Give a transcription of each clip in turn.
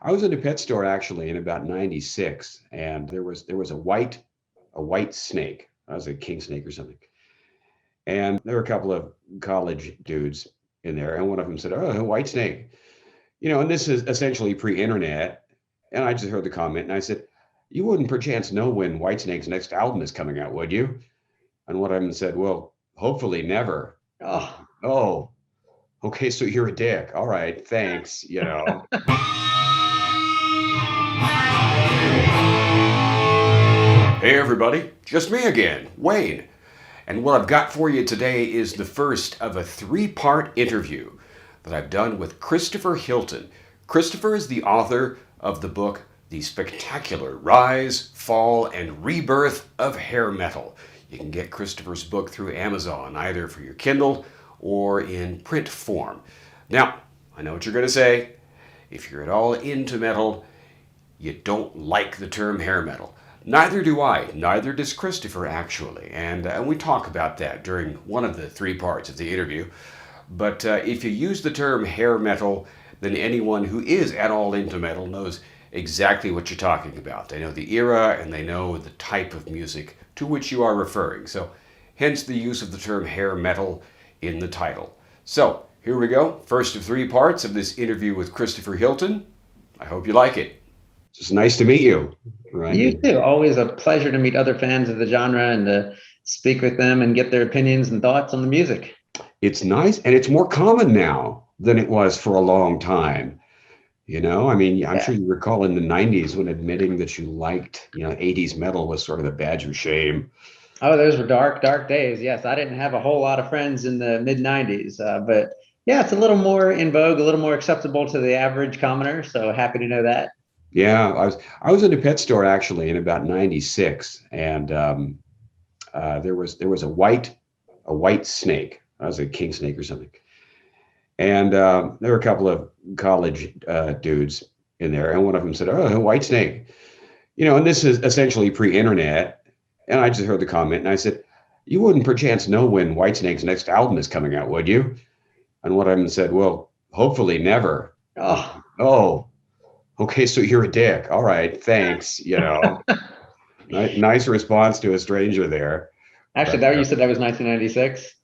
I was in a pet store actually in about '96, and there was a white snake. I was a king snake or something, and there were a couple of college dudes in there, and one of them said, "Oh, a white snake," and this is essentially pre-internet, and I just heard the comment, and I said, "You wouldn't perchance know when Whitesnake's next album is coming out, would you?" And one of them said, "Well, hopefully never." Oh, Oh, okay, so you're a dick. All right, thanks. Hey, everybody, just me again, Wayne. And what I've got for you today is the first of a three-part interview that I've done with Christopher Hilton. Christopher is the author of the book, The Spectacular Rise, Fall, and Rebirth of Hair Metal. You can get Christopher's book through Amazon, either for your Kindle or in print form. Now, I know what you're going to say. If you're at all into metal, you don't like the term hair metal. Neither do I. Neither does Christopher, actually. And we talk about that during one of the three parts of the interview. But if you use the term hair metal, then anyone who is at all into metal knows exactly what you're talking about. They know the era and they know the type of music to which you are referring. So, hence the use of the term hair metal in the title. So, here we go. First of three parts of this interview with Christopher Hilton. I hope you like it. It's nice to meet you. you Right. too. Always a pleasure to meet other fans of the genre and to speak with them and get their opinions and thoughts on the music. It's nice, and it's more common now than it was for a long time. I mean, I'm Yeah. sure you recall in the '90s when admitting that you liked, '80s metal was sort of a badge of shame. Oh, those were dark, dark days. Yes, I didn't have a whole lot of friends in the mid 90s, but yeah, it's a little more in vogue, a little more acceptable to the average commoner. So happy to know that. Yeah, I was in a pet store actually in about '96, and there was a white snake. I was a king snake or something, and there were a couple of college dudes in there, and one of them said, "Oh, a white snake," and this is essentially pre-internet, and I just heard the comment, and I said, "You wouldn't perchance know when Whitesnake's next album is coming out, would you?" And one of them said, "Well, hopefully never." Oh, Oh, okay, so you're a dick. All right, thanks. Nice response to a stranger there. actually, But that you said that was 1996.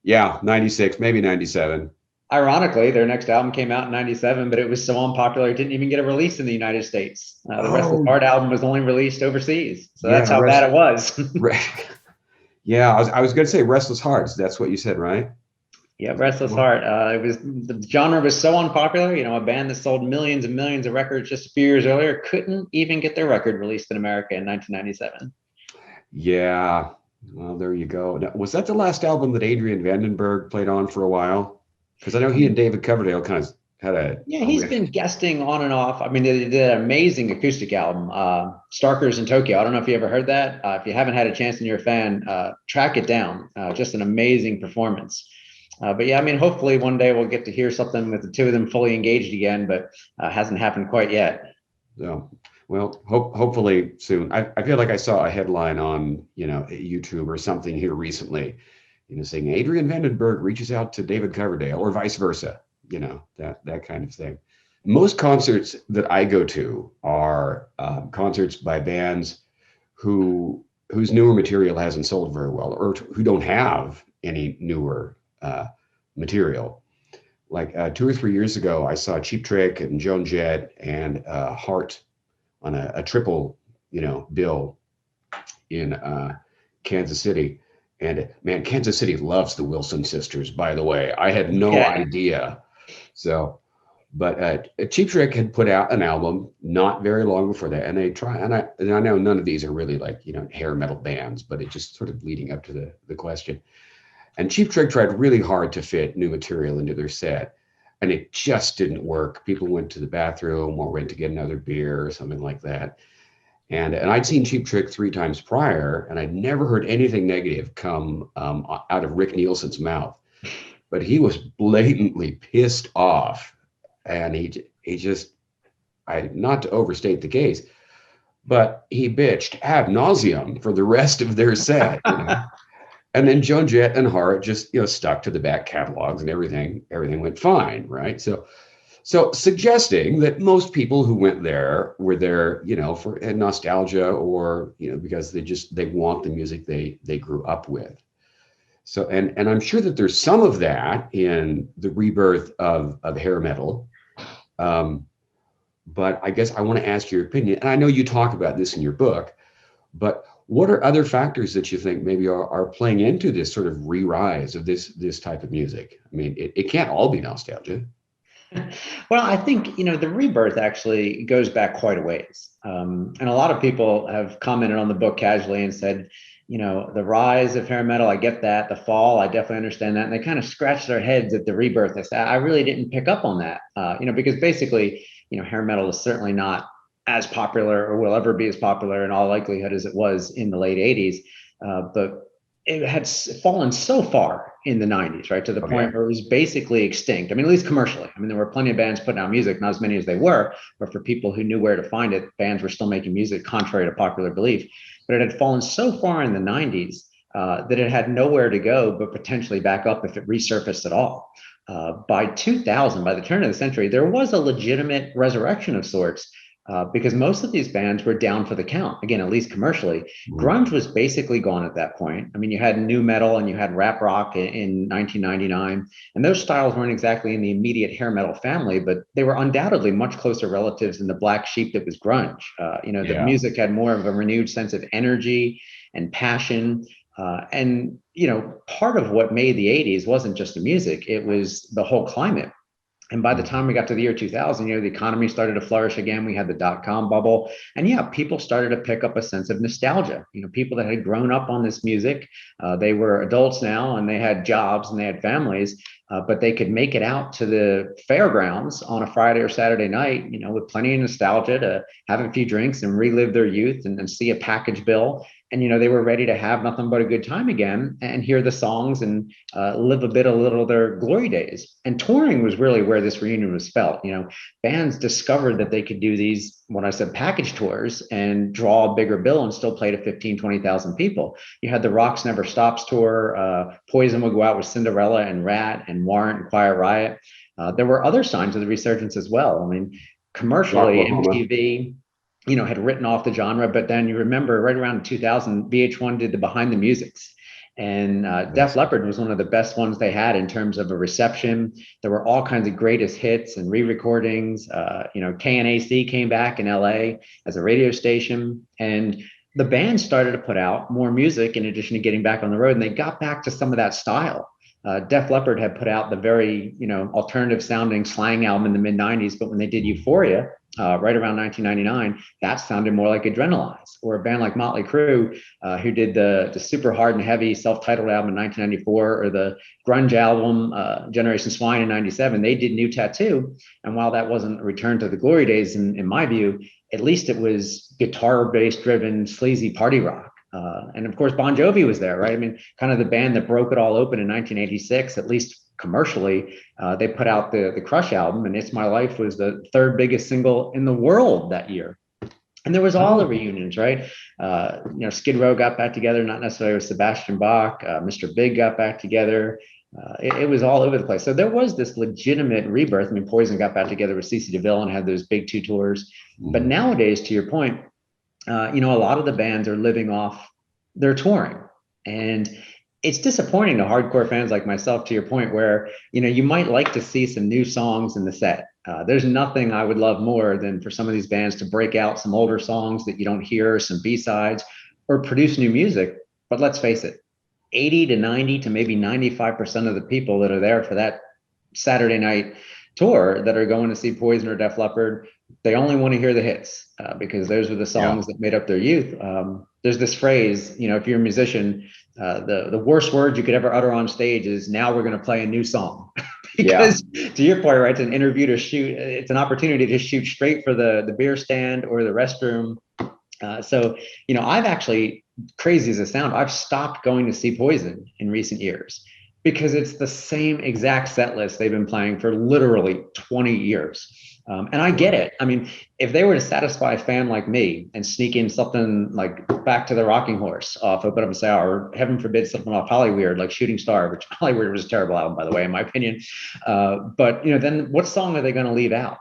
yeah, '96, maybe '97. Ironically, their next album came out in 97, but it was so unpopular it didn't even get a release in the United States. The Restless Oh, Heart album was only released overseas. So yeah, that's how bad it was. re- yeah. I was going to say Restless Hearts. That's what you said, right? Yeah, Restless Heart. It was the genre was so unpopular. A band that sold millions and millions of records just a few years earlier couldn't even get their record released in America in 1997. Yeah. Well, there you go. Now, was that the last album that Adrian Vandenberg played on for a while? Because I know he and David Coverdale kind of had Yeah, a he's riff. been guesting on and off. I mean, they did an amazing acoustic album, Starkers in Tokyo. I don't know if you ever heard that. If you haven't had a chance and you're a fan, track it down. Just an amazing performance. But yeah, I mean, hopefully one day we'll get to hear something with the two of them fully engaged again, but hasn't happened quite yet. So, well, hopefully soon. I feel like I saw a headline on, YouTube or something here recently, saying Adrian Vandenberg reaches out to David Coverdale or vice versa, that kind of thing. Most concerts that I go to are concerts by bands whose newer material hasn't sold very well or who don't have any newer material. Like 2 or 3 years ago, I saw Cheap Trick and Joan Jett and Heart on a triple, bill in Kansas City. And man, Kansas City loves the Wilson sisters, by the way. I had no Yeah. idea. So, but Cheap Trick had put out an album not very long before that, and and I know none of these are really like hair metal bands, but it just sort of leading up to the question. And Cheap Trick tried really hard to fit new material into their set, and it just didn't work. People went to the bathroom or went to get another beer or something like that. And I'd seen Cheap Trick three times prior, and I'd never heard anything negative come out of Rick Nielsen's mouth. But he was blatantly pissed off, and he just, I not to overstate the case, but he bitched ad nauseum for the rest of their set. And then Joan Jett and Hart just stuck to the back catalogs, and everything went fine, right? So So suggesting that most people who went there were there, for nostalgia, or, because they want the music they grew up with. So, and I'm sure that there's some of that in the rebirth of hair metal. Um, but I guess I want to ask your opinion. And I know you talk about this in your book, but what are other factors that you think maybe are playing into this sort of re-rise of this type of music? I mean, it can't all be nostalgia. Well, I think, the rebirth actually goes back quite a ways. And a lot of people have commented on the book casually and said, the rise of hair metal, I get that. The fall, I definitely understand that. And they kind of scratch their heads at the rebirth. They say, I really didn't pick up on that, because basically, hair metal is certainly not as popular or will ever be as popular in all likelihood as it was in the late 80s. But it had fallen so far in the 90s, right, to the point where it was basically extinct. I mean, at least commercially. I mean, there were plenty of bands putting out music, not as many as they were, but for people who knew where to find it, bands were still making music contrary to popular belief. But it had fallen so far in the 90s that it had nowhere to go but potentially back up if it resurfaced at all. By 2000, by the turn of the century, there was a legitimate resurrection of sorts, because most of these bands were down for the count, again, at least commercially. Grunge was basically gone at that point. I mean, you had nu metal and you had rap rock in 1999, and those styles weren't exactly in the immediate hair metal family, but they were undoubtedly much closer relatives than the black sheep that was grunge. The music had more of a renewed sense of energy and passion. And part of what made the 80s wasn't just the music, it was the whole climate. And by the time we got to the year 2000, the economy started to flourish again. We had the dot-com bubble. And people started to pick up a sense of nostalgia. People that had grown up on this music, they were adults now and they had jobs and they had families, but they could make it out to the fairgrounds on a Friday or Saturday night, with plenty of nostalgia to have a few drinks and relive their youth and see a package bill. And, they were ready to have nothing but a good time again and hear the songs and live a little of their glory days. And touring was really where this reunion was felt. Bands discovered that they could do these, what I said, package tours and draw a bigger bill and still play to 15, 20,000 people. You had the Rocks Never Stops tour. Poison would go out with Cinderella and Rat and Warrant and Quiet Riot. There were other signs of the resurgence as well. I mean, commercially, MTV, had written off the genre, but then you remember right around 2000, VH1 did the Behind the Musics. And Def Leppard was one of the best ones they had in terms of a reception. There were all kinds of greatest hits and re-recordings. KNAC came back in LA as a radio station, and the band started to put out more music in addition to getting back on the road, and they got back to some of that style. Def Leppard had put out the very, alternative sounding Slang album in the mid 90s, but when they did Euphoria, right around 1999, that sounded more like Adrenalize. Or a band like Motley Crue, who did the super hard and heavy self-titled album in 1994, or the grunge album Generation Swine in 97, they did New Tattoo. And while that wasn't a return to the glory days, in my view, at least it was guitar-based driven, sleazy party rock. And of course, Bon Jovi was there, right? I mean, kind of the band that broke it all open in 1986, at least commercially. They put out the Crush album, and It's My Life was the third biggest single in the world that year. And there was all the reunions, right? Skid Row got back together, not necessarily with Sebastian Bach. Mr. Big got back together. It was all over the place. So there was this legitimate rebirth. I mean, Poison got back together with CeCe DeVille and had those big 2 tours. But nowadays, to your point, a lot of the bands are living off their touring. And it's disappointing to hardcore fans like myself, to your point, where, you might like to see some new songs in the set. There's nothing I would love more than for some of these bands to break out some older songs that you don't hear, some B-sides, or produce new music. But let's face it, 80 to 90 to maybe 95% of the people that are there for that Saturday night tour that are going to see Poison or Def Leppard, they only want to hear the hits because those were the songs that made up their youth. There's this phrase, if you're a musician, the worst word you could ever utter on stage is, now we're going to play a new song. Because to your point, right, it's an interview to shoot. It's an opportunity to shoot straight for the beer stand or the restroom. So, I've actually, crazy as it sounds, I've stopped going to see Poison in recent years because it's the same exact set list they've been playing for literally 20 years. And I get it. I mean, if they were to satisfy a fan like me and sneak in something like Back to the Rocking Horse off Open Up and Say, or heaven forbid something off Hollyweird like Shooting Star, which Hollyweird was a terrible album, by the way, in my opinion. But then what song are they going to leave out?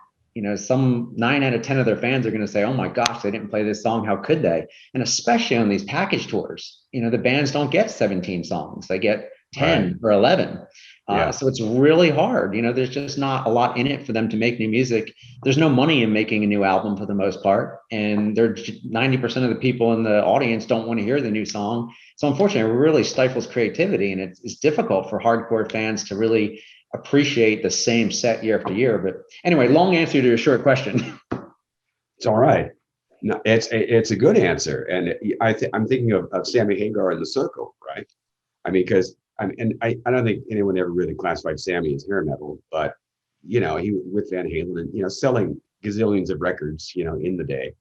Some 9 out of 10 of their fans are going to say, oh my gosh, they didn't play this song. How could they? And especially on these package tours, the bands don't get 17 songs. They get 10 or 11. So it's really hard. There's just not a lot in it for them to make new music. There's no money in making a new album for the most part. And 90% of the people in the audience don't want to hear the new song. So unfortunately, it really stifles creativity. And it's difficult for hardcore fans to really appreciate the same set year after year. But anyway, long answer to your short question. It's all right. No, it's a good answer. And I'm thinking of Sammy Hagar in The Circle, right? I mean, because I don't think anyone ever really classified Sammy as hair metal, but he was with Van Halen and selling gazillions of records, in the day.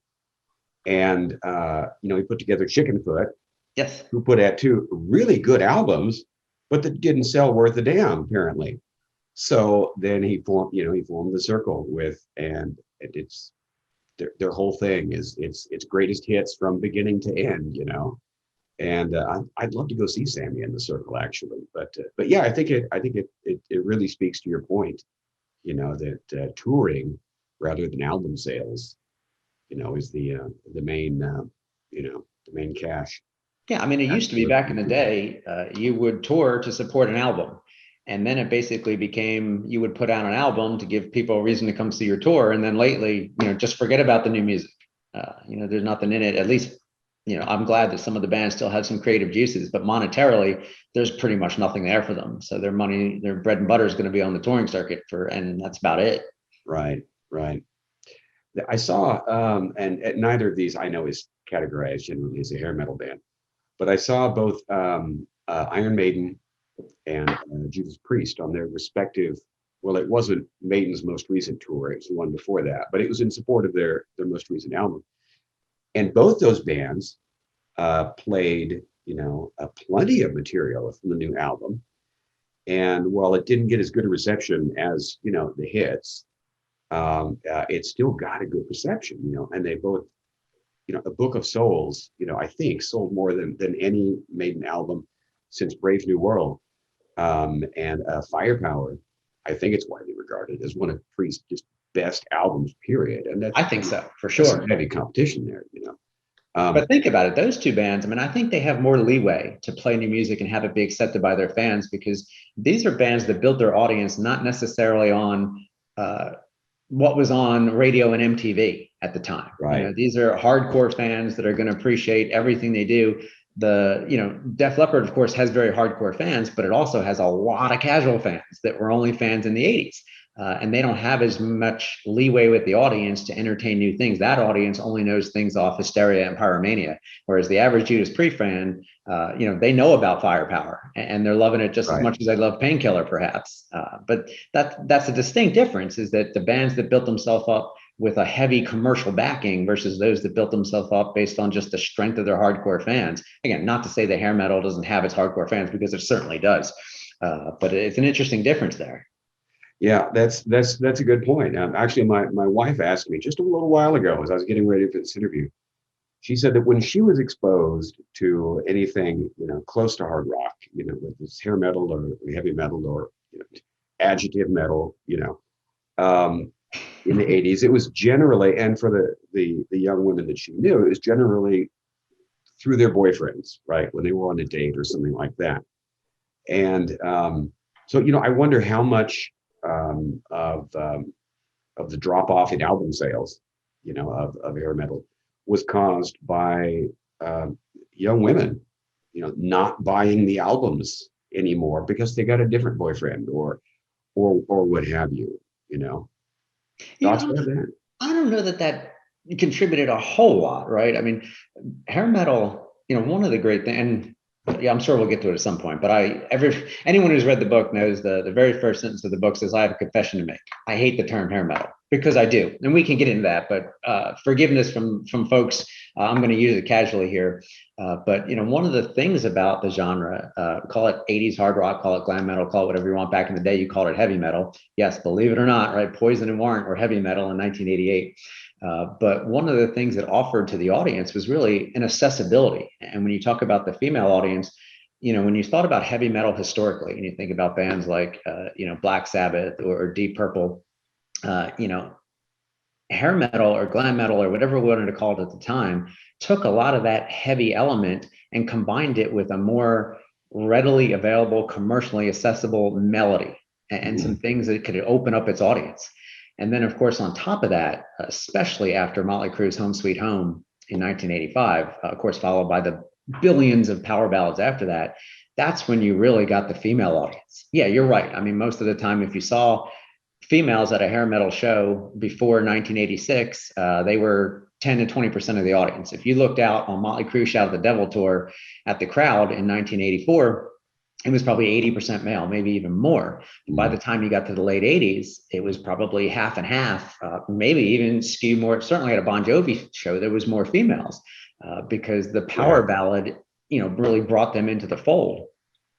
And he put together Chickenfoot, yes, who put out 2 really good albums, but that didn't sell worth a damn, apparently. So then he formed The Circle and it's their whole thing is it's greatest hits from beginning to end, And I'd love to go see Sammy in The Circle, actually, but yeah, I think it really speaks to your point, that touring rather than album sales, is the main the main cash. Yeah, I mean, it used to be back in the day, you would tour to support an album, and then it basically became you would put out an album to give people a reason to come see your tour, and then lately, just forget about the new music. There's nothing in it, at least. I'm glad that some of the bands still have some creative juices, but monetarily, there's pretty much nothing there for them. So their money, their bread and butter is going to be on the touring circuit and that's about it. Right. I saw, and neither of these I know is categorized generally as a hair metal band, but I saw both Iron Maiden and Judas Priest on their respective. Well, it wasn't Maiden's most recent tour; it was the one before that, but it was in support of their most recent album. And both those bands played, plenty of material from the new album. And while it didn't get as good a reception as, the hits, it still got a good reception, and they both, A Book of Souls, I think sold more than any Maiden album since Brave New World. And Firepower, I think it's widely regarded as one of Priest's just best albums, period. And I think so, for sure. Heavy competition there, But think about it, those two bands, I mean, I think they have more leeway to play new music and have it be accepted by their fans, because these are bands that build their audience not necessarily on what was on radio and MTV at the time. Right. These are hardcore fans that are going to appreciate everything they do. Def Leppard, of course, has very hardcore fans, but it also has a lot of casual fans that were only fans in the 80s. And they don't have as much leeway with the audience to entertain new things. That audience only knows things off Hysteria and Pyromania, whereas the average Judas Priest fan, they know about Firepower and they're loving it just as much as they love Painkiller, perhaps. But that's a distinct difference, is that the bands that built themselves up with a heavy commercial backing versus those that built themselves up based on just the strength of their hardcore fans. Again, not to say that hair metal doesn't have its hardcore fans, because it certainly does. But it's an interesting difference there. Yeah, that's a good point. Actually, my wife asked me just a little while ago as I was getting ready for this interview. She said that when she was exposed to anything, close to hard rock, whether it's hair metal or heavy metal or adjective metal, in the 80s, it was generally, and for the young women that she knew, it was generally through their boyfriends, right, when they were on a date or something like that. And so, I wonder how much of the drop off in album sales, of hair metal was caused by young women, not buying the albums anymore because they got a different boyfriend or what have you, Thoughts about that? I don't know that contributed a whole lot, right? I mean, hair metal, one of the great things, and yeah, I'm sure we'll get to it at some point, but anyone who's read the book knows the very first sentence of the book says, I have a confession to make. I hate the term hair metal. Because I do, and we can get into that. But forgiveness from folks, I'm going to use it casually here. But one of the things about the genre, call it 80s hard rock, call it glam metal, call it whatever you want. Back in the day, you called it heavy metal. Yes, believe it or not, right? Poison and Warrant were heavy metal in 1988. But one of the things that offered to the audience was really an accessibility. And when you talk about the female audience, when you thought about heavy metal historically, and you think about bands like, Black Sabbath or Deep Purple, hair metal or glam metal or whatever we wanted to call it at the time took a lot of that heavy element and combined it with a more readily available, commercially accessible melody and some things that could open up its audience. And then, of course, on top of that, especially after Motley Crue's Home Sweet Home in 1985, of course, followed by the billions of power ballads after that, that's when you really got the female audience. Yeah, you're right. I mean, most of the time, if you saw females at a hair metal show before 1986, they were 10 to 20% of the audience. If you looked out on Motley Crue Shout at the Devil tour at the crowd in 1984, it was probably 80% male, maybe even more. By the time you got to the late 80s, it was probably half and half, maybe even skew more. Certainly at a Bon Jovi show, there was more females because the power ballad, really brought them into the fold.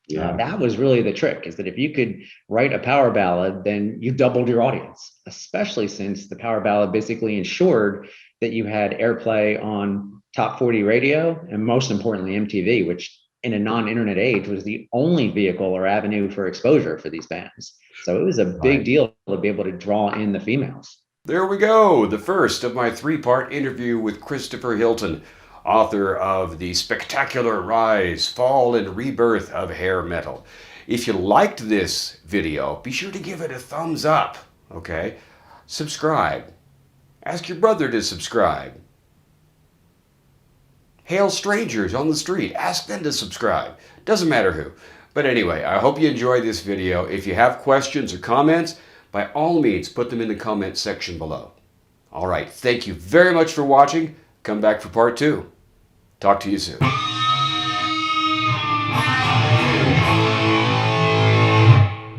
That was really the trick, is that if you could write a power ballad, then you doubled your audience, especially since the power ballad basically ensured that you had airplay on top 40 radio and, most importantly, MTV, which in a non-internet age was the only vehicle or avenue for exposure for these bands. So it was a big deal to be able to draw in the females. There we go, the first of my three-part interview with Christopher Hilton, author of The Spectacular Rise, Fall, and Rebirth of Hair Metal. If you liked this video, be sure to give it a thumbs up, okay? Subscribe. Ask your brother to subscribe. Hail strangers on the street. Ask them to subscribe. Doesn't matter who. But anyway, I hope you enjoyed this video. If you have questions or comments, by all means, put them in the comment section below. All right, thank you very much for watching. Come back for part 2. Talk to you soon.